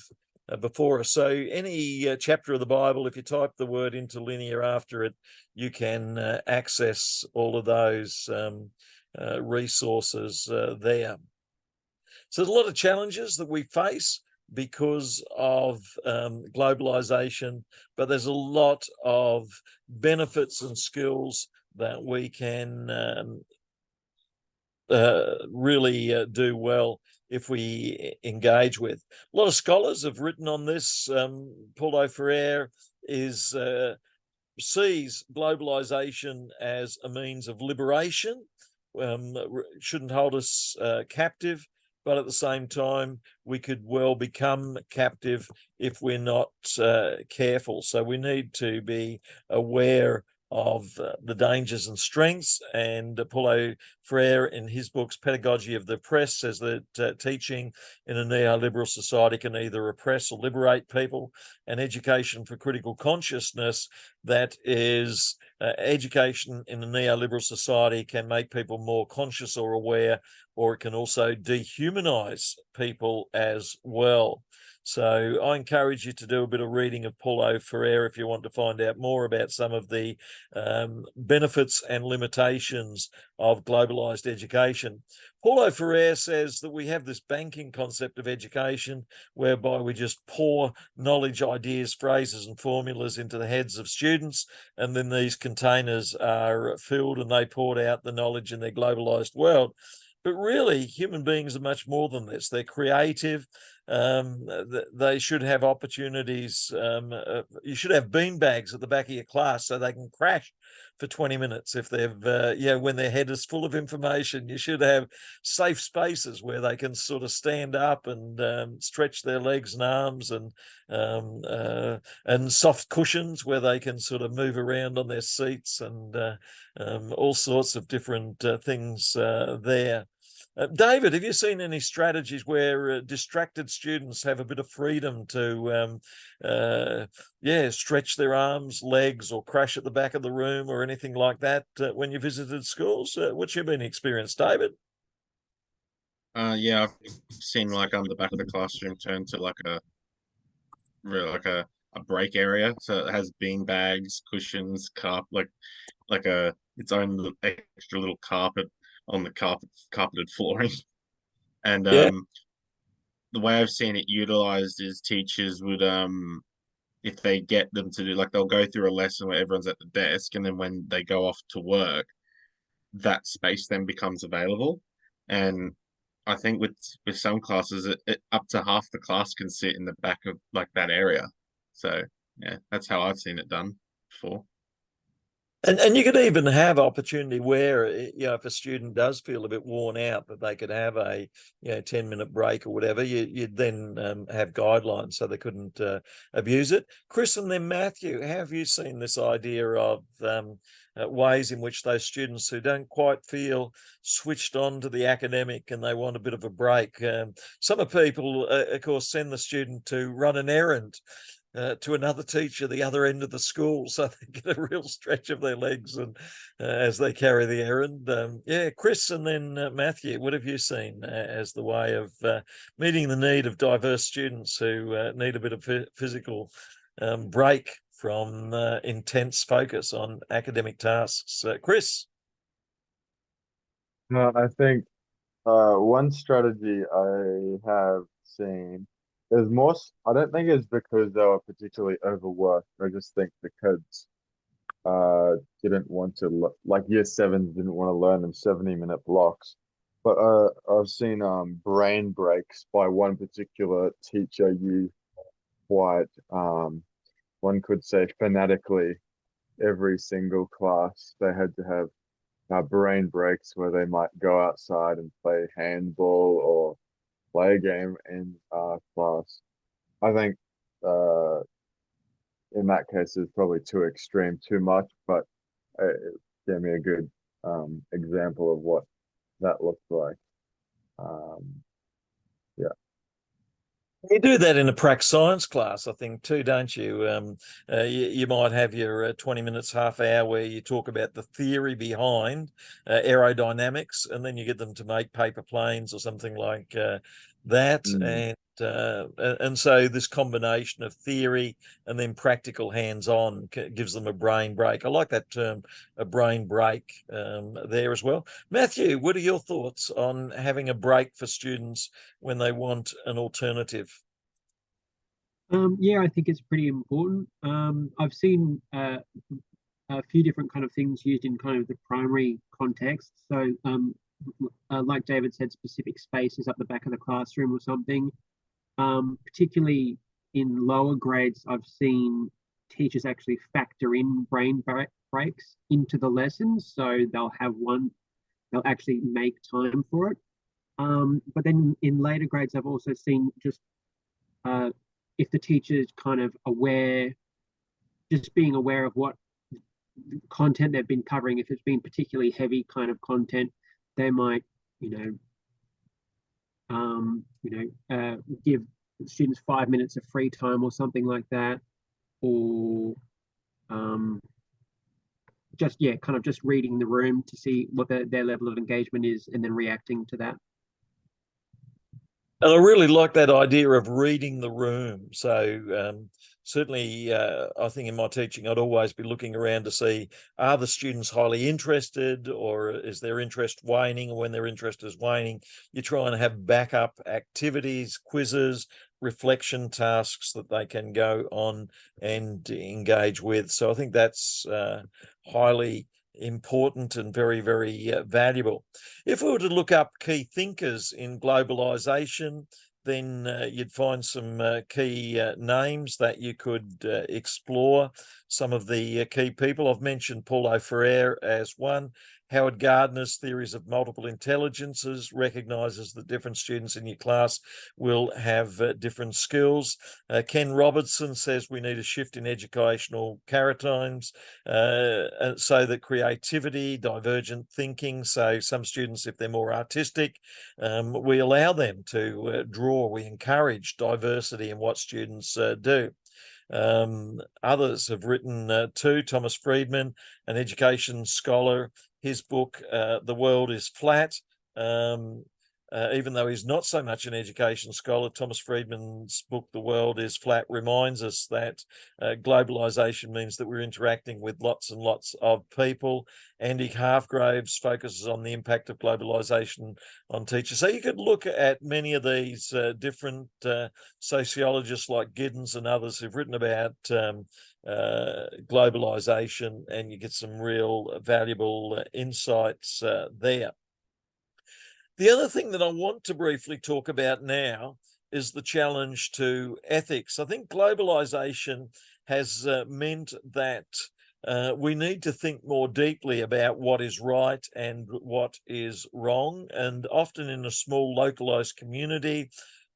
before us. So any chapter of the Bible, if you type the word interlinear after it, you can access all of those resources there. So there's a lot of challenges that we face because of globalization, but there's a lot of benefits and skills that we can really do well if we engage with. A lot of scholars have written on this. Paulo Freire sees globalization as a means of liberation, shouldn't hold us captive, but at the same time, we could well become captive if we're not careful. So we need to be aware of the dangers and strengths. And Paulo Freire, in his books Pedagogy of the Oppressed, says that teaching in a neoliberal society can either oppress or liberate people, and education for critical consciousness, that is education in a neoliberal society, can make people more conscious or aware, or it can also dehumanize people as well. So I encourage you to do a bit of reading of Paulo Freire if you want to find out more about some of the benefits and limitations of globalized education. Paulo Freire says that we have this banking concept of education whereby we just pour knowledge, ideas, phrases, and formulas into the heads of students, and then these containers are filled and they poured out the knowledge in their globalized world. But really, human beings are much more than this. They're creative. They should have opportunities. You should have bean bags at the back of your class so they can crash for 20 minutes if they've, when their head is full of information. You should have safe spaces where they can sort of stand up and stretch their legs and arms, and soft cushions where they can sort of move around on their seats, and all sorts of different things there. David, have you seen any strategies where distracted students have a bit of freedom to, stretch their arms, legs, or crash at the back of the room or anything like that when you visited schools? What's your been experience, David? Yeah, I've seen like the back of the classroom turn to like a break area. So it has bean bags, cushions, like its own extra little carpet on the carpeted flooring. And Yeah. the way I've seen it utilized is teachers would if they get them to do, like, they'll go through a lesson where everyone's at the desk, and then when they go off to work, that space then becomes available. And I think with some classes, it up to half the class can sit in the back of like that area. So yeah, that's how I've seen it done before. And you could even have opportunity where, if a student does feel a bit worn out, that they could have a 10-minute break or whatever. You'd then have guidelines so they couldn't abuse it. Chris and then Matthew, how have you seen this idea of ways in which those students who don't quite feel switched on to the academic and they want a bit of a break? Some people, of course, send the student to run an errand to another teacher the other end of the school, so they get a real stretch of their legs and as they carry the errand. Chris and then Matthew, what have you seen as the way of meeting the need of diverse students who need a bit of physical break from intense focus on academic tasks? Chris? No, I think one strategy I have seen It's more, I don't think it's because they were particularly overworked. I just think the kids didn't want to, like year sevens didn't want to learn in 70-minute blocks. But I've seen brain breaks by one particular teacher use quite, one could say fanatically every single class. They had to have brain breaks where they might go outside and play handball or play a game in class. I think uh, in that case it's probably too extreme, too much, but it gave me a good example of what that looks like. Um, yeah. You do that in a prac science class, I think, too, don't you? You might have your 20 minutes, half hour where you talk about the theory behind aerodynamics, and then you get them to make paper planes or something like that. Mm. And so this combination of theory and then practical hands-on gives them a brain break. I like that term, a brain break, there as well. Matthew, what are your thoughts on having a break for students when they want an alternative? Yeah, I think it's pretty important. I've seen a few different kind of things used in kind of the primary context. So, like David said, specific spaces up the back of the classroom or something. Particularly in lower grades, I've seen teachers actually factor in brain breaks into the lessons. So they'll actually make time for it. But then in later grades, I've also seen just uh, if the teacher's kind of aware, just being aware of what content they've been covering, if it's been particularly heavy kind of content, they might, give students 5 minutes of free time or something like that, or just kind of just reading the room to see what their level of engagement is, and then reacting to that. And I really like that idea of reading the room. So certainly, I think in my teaching, I'd always be looking around to see, are the students highly interested, or is their interest waning? Or when their interest is waning, you try and have backup activities, quizzes, reflection tasks that they can go on and engage with. So I think that's highly important and very, very valuable. If we were to look up key thinkers in globalization, then you'd find some key names that you could explore. Some of the key people, I've mentioned Paulo Freire as one. Howard Gardner's theories of multiple intelligences recognises that different students in your class will have different skills. Ken Robertson says we need a shift in educational paradigms so that creativity, divergent thinking, so some students, if they're more artistic, we allow them to draw, we encourage diversity in what students do. Others have written too. Thomas Friedman, an education scholar, his book, The World is Flat. Even though he's not so much an education scholar, Thomas Friedman's book, The World is Flat, reminds us that globalization means that we're interacting with lots and lots of people. Andy Harfgraves focuses on the impact of globalization on teachers. So you could look at many of these different sociologists like Giddens and others who've written about globalization, and you get some real valuable insights there. The other thing that I want to briefly talk about now is the challenge to ethics. I think globalization has meant that we need to think more deeply about what is right and what is wrong. And often in a small localized community,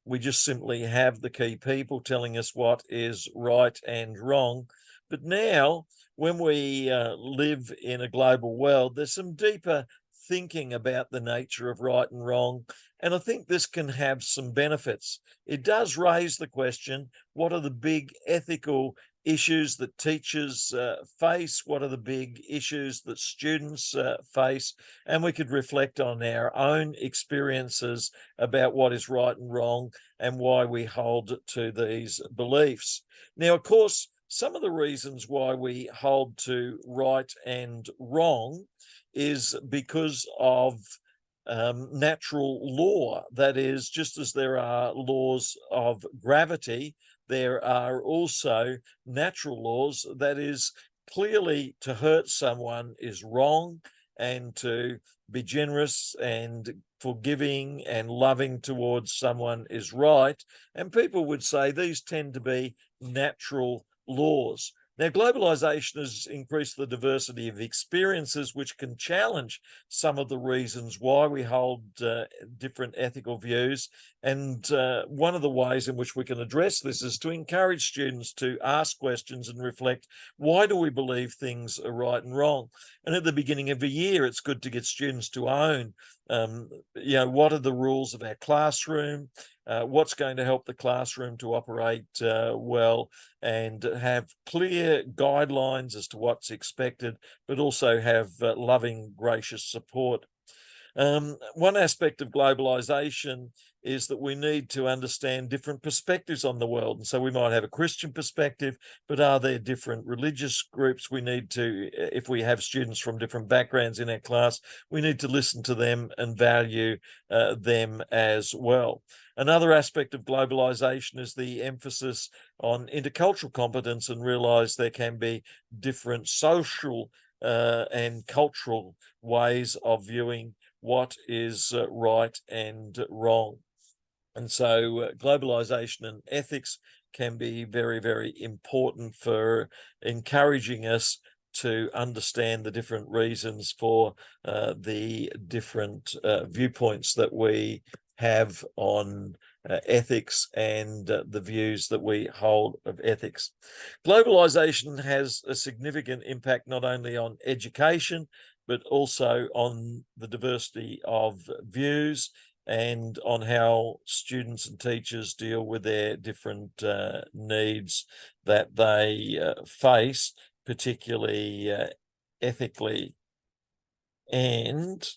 we just simply have the key people telling us what is right and wrong. But now, when we live in a global world, there's some deeper thinking about the nature of right and wrong. And I think this can have some benefits. It does raise the question, what are the big ethical issues that teachers face? What are the big issues that students face? And we could reflect on our own experiences about what is right and wrong and why we hold to these beliefs. Now, of course, some of the reasons why we hold to right and wrong is because of natural law. That is, just as there are laws of gravity, there are also natural laws. That is, clearly to hurt someone is wrong, and to be generous and forgiving and loving towards someone is right. And people would say these tend to be natural laws. Now, globalization has increased the diversity of experiences, which can challenge some of the reasons why we hold different ethical views. And one of the ways in which we can address this is to encourage students to ask questions and reflect, why do we believe things are right and wrong? And at the beginning of the year, it's good to get students to own, what are the rules of our classroom? What's going to help the classroom to operate well, and have clear guidelines as to what's expected, but also have loving, gracious support. One aspect of globalization is that we need to understand different perspectives on the world. And so we might have a Christian perspective, but are there different religious groups? We need to, if we have students from different backgrounds in our class, we need to listen to them and value them as well. Another aspect of globalization is the emphasis on intercultural competence, and realize there can be different social and cultural ways of viewing what is right and wrong. And so globalization and ethics can be very, very important for encouraging us to understand the different reasons for the different viewpoints that we have on ethics, and the views that we hold of ethics. Globalization has a significant impact not only on education, but also on the diversity of views and on how students and teachers deal with their different needs that they face, particularly ethically. And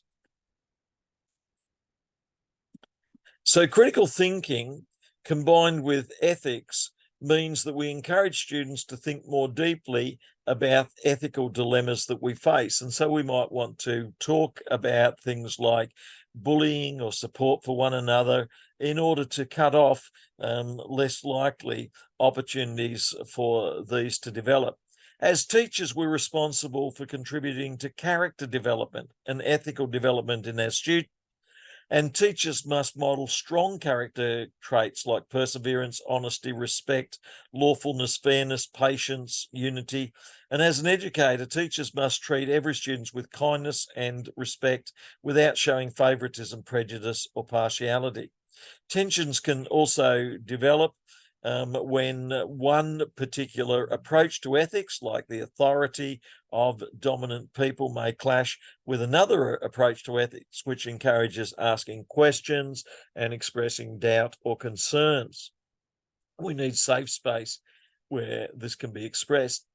so critical thinking combined with ethics means that we encourage students to think more deeply about ethical dilemmas that we face. And so we might want to talk about things like bullying or support for one another in order to cut off less likely opportunities for these to develop. As teachers, we're responsible for contributing to character development and ethical development in our students. And teachers must model strong character traits like perseverance, honesty, respect, lawfulness, fairness, patience, unity. And as an educator, teachers must treat every student with kindness and respect without showing favoritism, prejudice, or partiality. Tensions can also develop when one particular approach to ethics, like the authority of dominant people, may clash with another approach to ethics, which encourages asking questions and expressing doubt or concerns. We need safe space where this can be expressed.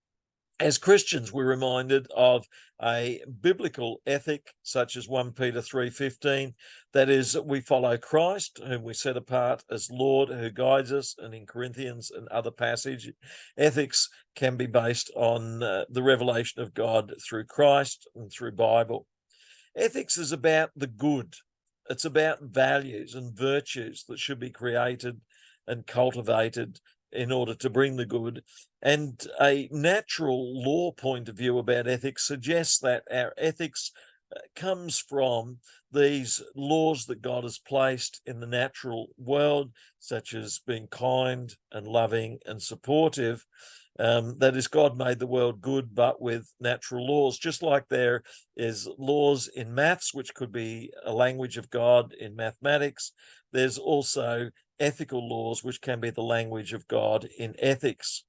As Christians, we're reminded of a biblical ethic such as 1 Peter 3:15, that is, we follow Christ, whom we set apart as Lord, who guides us. And in Corinthians and other passages, ethics can be based on the revelation of God through Christ and through Bible. Ethics is about the good. It's about values and virtues that should be created and cultivated in order to bring the good. And a natural law point of view about ethics suggests that our ethics comes from these laws that God has placed in the natural world, such as being kind and loving and supportive. That is, God made the world good, but with natural laws, just like there is laws in maths, which could be a language of God in mathematics. There's also ethical laws, which can be the language of God in ethics.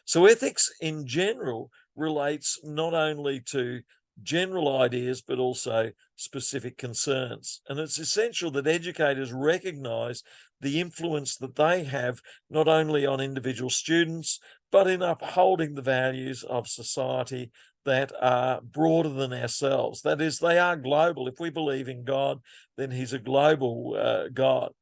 So ethics in general relates not only to general ideas, but also specific concerns. And it's essential that educators recognize the influence that they have not only on individual students, but in upholding the values of society that are broader than ourselves. That is, they are global. If we believe in God, then he's a global God.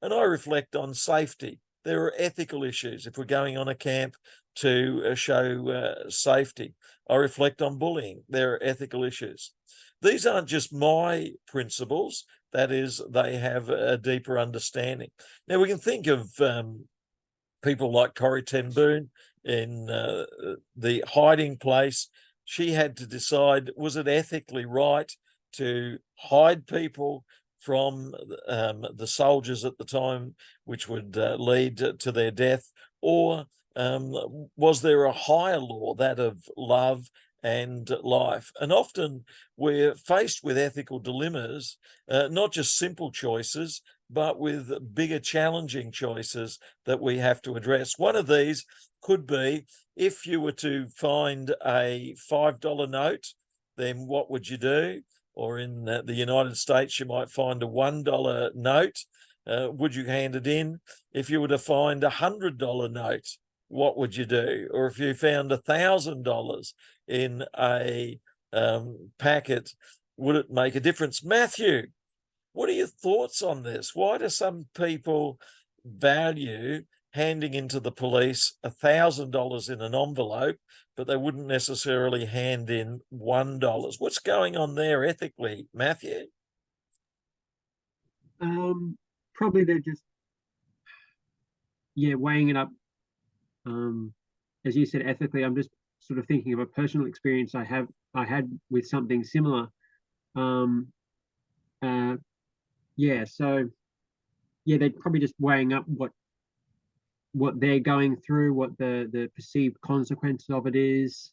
And I reflect on safety. There are ethical issues if we're going on a camp to show safety. I reflect on bullying. There are ethical issues. These aren't just my principles. That is, they have a deeper understanding. Now, we can think of people like Corrie ten Boom in The Hiding Place. She had to decide, was it ethically right to hide people from the soldiers at the time, which would lead to their death, or was there a higher law, that of love and life? And often we're faced with ethical dilemmas, not just simple choices, but with bigger challenging choices that we have to address. One of these could be, if you were to find a $5 note, then what would you do? Or in the United States, you might find a $1 note. Would you hand it in? If you were to find a $100 note, what would you do? Or if you found $1,000 in a packet, would it make a difference? Matthew, what are your thoughts on this? Why do some people value handing into the police $1,000 in an envelope, but they wouldn't necessarily hand in $1? What's going on there ethically, Matthew? Probably they're just, weighing it up. As you said, ethically, I'm just sort of thinking of a personal experience I had with something similar. So they're probably just weighing up what they're going through, what the perceived consequences of it is,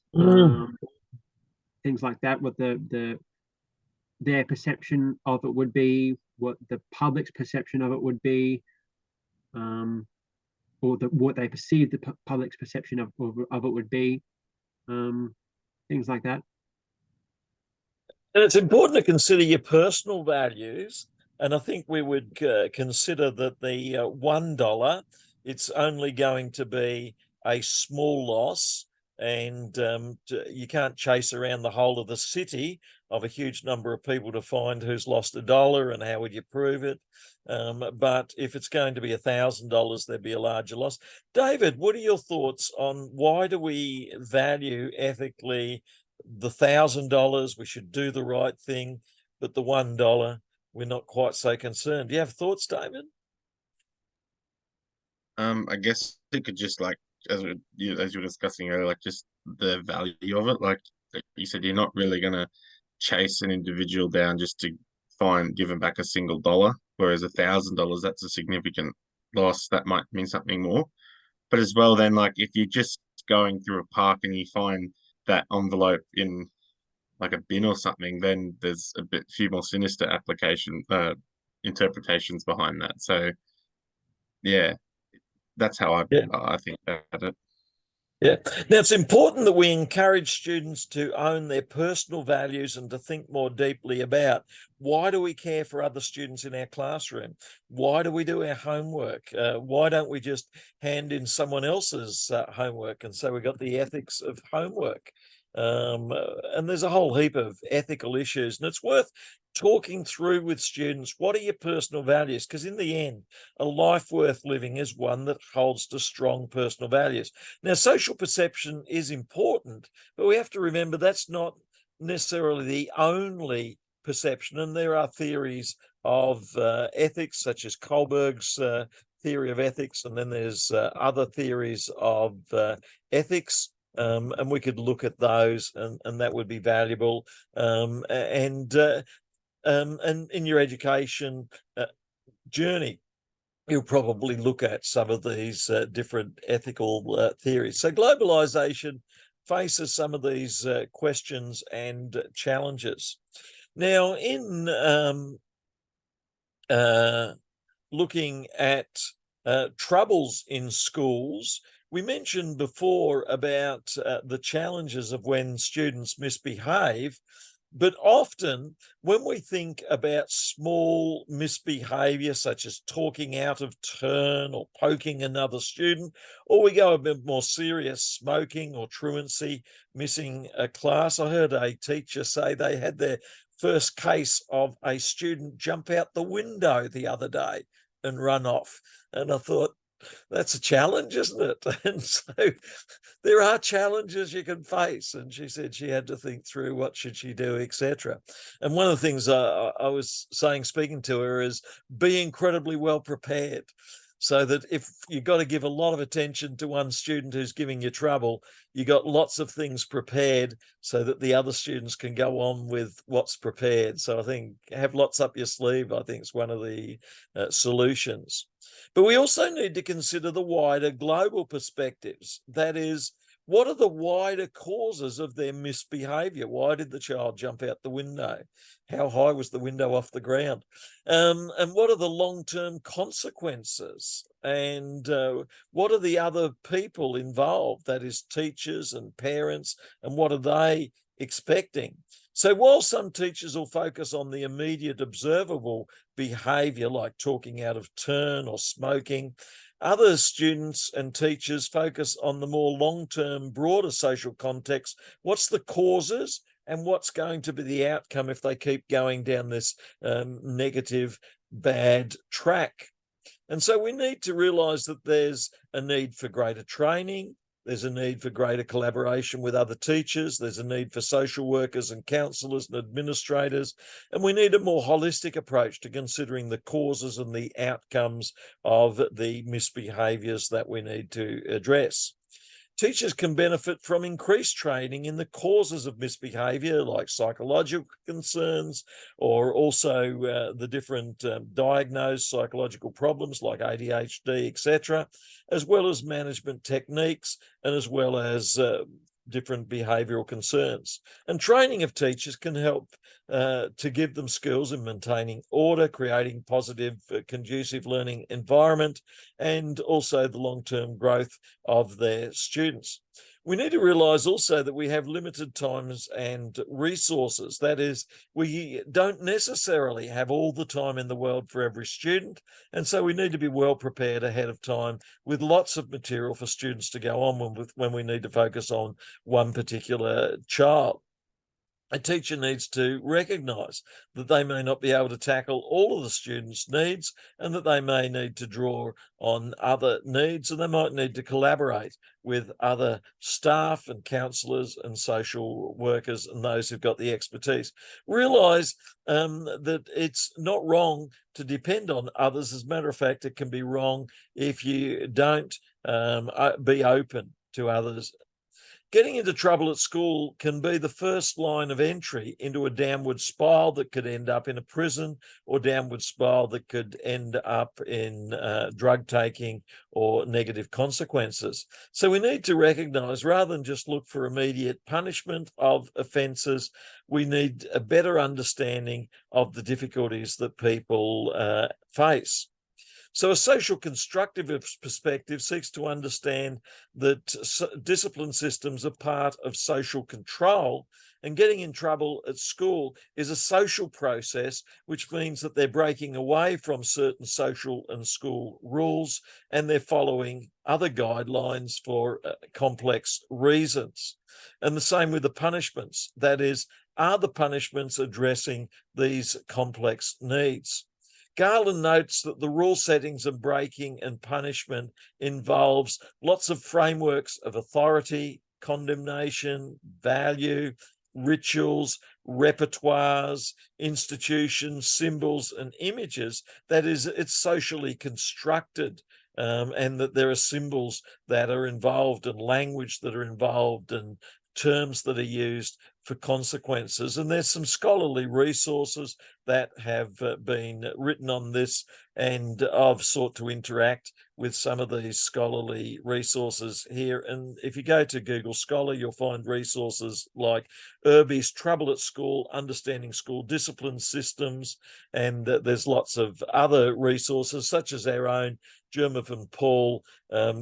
things like that, what their perception of it would be, what the public's perception of it would be, or what they perceive the public's perception of it would be, things like that. And it's important to consider your personal values. And I think we would consider that the $1, it's only going to be a small loss, and you can't chase around the whole of the city of a huge number of people to find who's lost $1 and how would you prove it. But if it's going to be $1,000, there'd be a larger loss. David, what are your thoughts on why do we value ethically the $1,000? We should do the right thing, but the $1, we're not quite so concerned. Do you have thoughts, David? I guess it could just, like, as you were discussing earlier, like just the value of it. Like you said, you're not really going to chase an individual down just to give them back a single dollar, whereas $1,000, that's a significant loss. That might mean something more. But as well, then, like, if you're just going through a park and you find that envelope in like a bin or something, then there's few more sinister interpretations behind that. So yeah, that's how I think about it. Yeah. Now, it's important that we encourage students to own their personal values and to think more deeply about, why do we care for other students in our classroom? Why do we do our homework? Why don't we just hand in someone else's homework? And so we've got the ethics of homework. And there's a whole heap of ethical issues, and it's worth talking through with students. What are your personal values? Because in the end, a life worth living is one that holds to strong personal values. Now, social perception is important, but we have to remember that's not necessarily the only perception. And there are theories of ethics, such as Kohlberg's theory of ethics, and then there's other theories of ethics. And we could look at those, and that would be valuable. And in your education journey, you'll probably look at some of these different ethical theories. So globalization faces some of these questions and challenges. Now, in looking at troubles in schools, we mentioned before about the challenges of when students misbehave, but often when we think about small misbehaviour, such as talking out of turn or poking another student, or we go a bit more serious, smoking or truancy, missing a class. I heard a teacher say they had their first case of a student jump out the window the other day and run off. And I thought, that's a challenge, isn't it? And so there are challenges you can face. And she said she had to think through what should she do, etc. And one of the things I was saying, speaking to her, is be incredibly well prepared. So that if you've got to give a lot of attention to one student who's giving you trouble, you got lots of things prepared so that the other students can go on with what's prepared. So I think have lots up your sleeve, I think, is one of the solutions. But we also need to consider the wider global perspectives. That is, what are the wider causes of their misbehaviour? Why did the child jump out the window? How high was the window off the ground? And what are the long-term consequences? And what are the other people involved? That is, teachers and parents, and what are they expecting? So while some teachers will focus on the immediate observable behaviour, like talking out of turn or smoking, other students and teachers focus on the more long-term, broader social context. What's the causes and what's going to be the outcome if they keep going down this negative, bad track? And so we need to realise that there's a need for greater training. There's a need for greater collaboration with other teachers. There's a need for social workers and counsellors and administrators. And we need a more holistic approach to considering the causes and the outcomes of the misbehaviours that we need to address. Teachers can benefit from increased training in the causes of misbehaviour, like psychological concerns, or also the different diagnosed psychological problems like ADHD, etc., as well as management techniques, and as well as different behavioural concerns. And training of teachers can help to give them skills in maintaining order, creating positive, conducive learning environment, and also the long-term growth of their students. We need to realise also that we have limited times and resources. That is, we don't necessarily have all the time in the world for every student, and so we need to be well prepared ahead of time with lots of material for students to go on with when we need to focus on one particular child. A teacher needs to recognise that they may not be able to tackle all of the students' needs, and that they may need to draw on other needs, and they might need to collaborate with other staff and counsellors and social workers and those who've got the expertise. Realise that it's not wrong to depend on others. As a matter of fact, it can be wrong if you don't be open to others. Getting into trouble at school can be the first line of entry into a downward spiral that could end up in a prison, or downward spiral that could end up in drug taking or negative consequences. So we need to recognise, rather than just look for immediate punishment of offences, we need a better understanding of the difficulties that people face. So a social constructivist perspective seeks to understand that discipline systems are part of social control, and getting in trouble at school is a social process, which means that they're breaking away from certain social and school rules, and they're following other guidelines for complex reasons. And the same with the punishments. That is, are the punishments addressing these complex needs? Garland notes that the rule settings of breaking and punishment involves lots of frameworks of authority, condemnation, value, rituals, repertoires, institutions, symbols, and images. That is, it's socially constructed, and that there are symbols that are involved, and language that are involved, and terms that are used for consequences. And there's some scholarly resources that have been written on this, and I've sought to interact with some of these scholarly resources here. And if you go to Google Scholar, you'll find resources like Irby's Trouble at School, Understanding School Discipline Systems, and there's lots of other resources, such as our own Germov and Paul,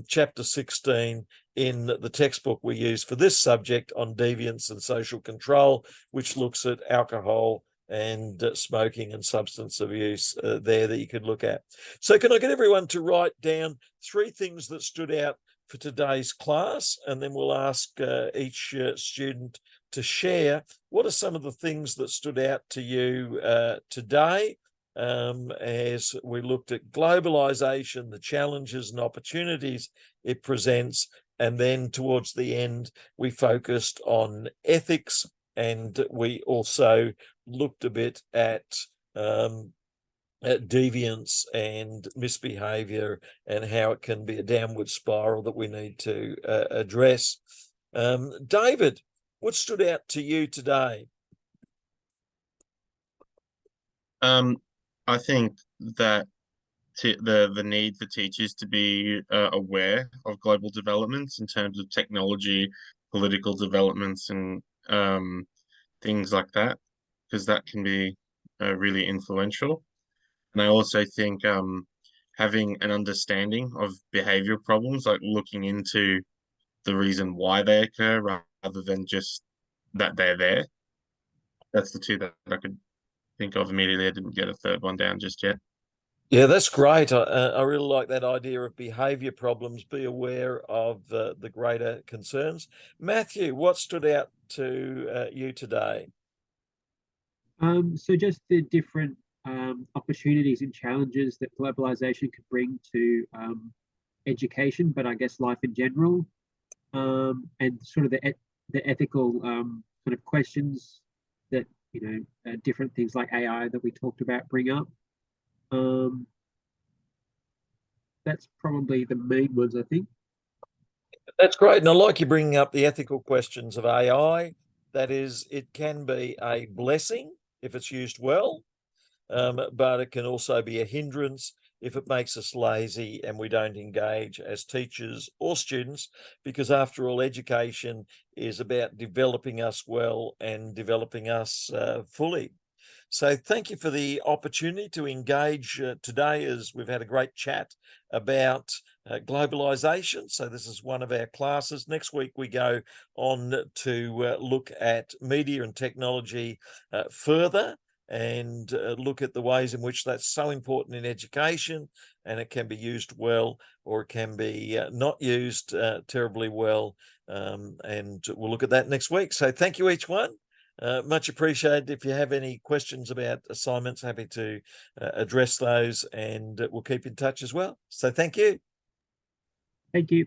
chapter 16 in the textbook we use for this subject on deviance and social control, which looks at alcohol and smoking and substance abuse there that you could look at. So can I get everyone to write down 3 things that stood out for today's class, and then we'll ask each student to share what are some of the things that stood out to you today, as we looked at globalization, the challenges and opportunities it presents. And then towards the end, we focused on ethics, and we also looked a bit at deviance and misbehaviour and how it can be a downward spiral that we need to address. David, what stood out to you today? I think that the need for teachers to be aware of global developments in terms of technology, political developments, and things like that, because that can be really influential. And I also think having an understanding of behavior problems, like looking into the reason why they occur rather than just that they're there. That's the two that I could think of immediately. I didn't get a third one down just yet. Yeah, that's great. I really like that idea of behaviour problems. Be aware of the greater concerns. Matthew, what stood out to you today? So just the different opportunities and challenges that globalization could bring to education, but I guess life in general, and sort of the ethical kind of questions that different things like AI that we talked about bring up. That's probably the main ones, I think. That's great. And I like you bringing up the ethical questions of AI. That is, it can be a blessing if it's used well, but it can also be a hindrance if it makes us lazy and we don't engage as teachers or students, because after all, education is about developing us well and developing us fully. So thank you for the opportunity to engage today, as we've had a great chat about globalization. So this is one of our classes. Next week we go on to look at media and technology further, and look at the ways in which that's so important in education, and it can be used well, or it can be not used terribly well. And we'll look at that next week. So thank you, each one. Much appreciated. If you have any questions about assignments, happy to address those, and we'll keep in touch as well. So thank you. Thank you.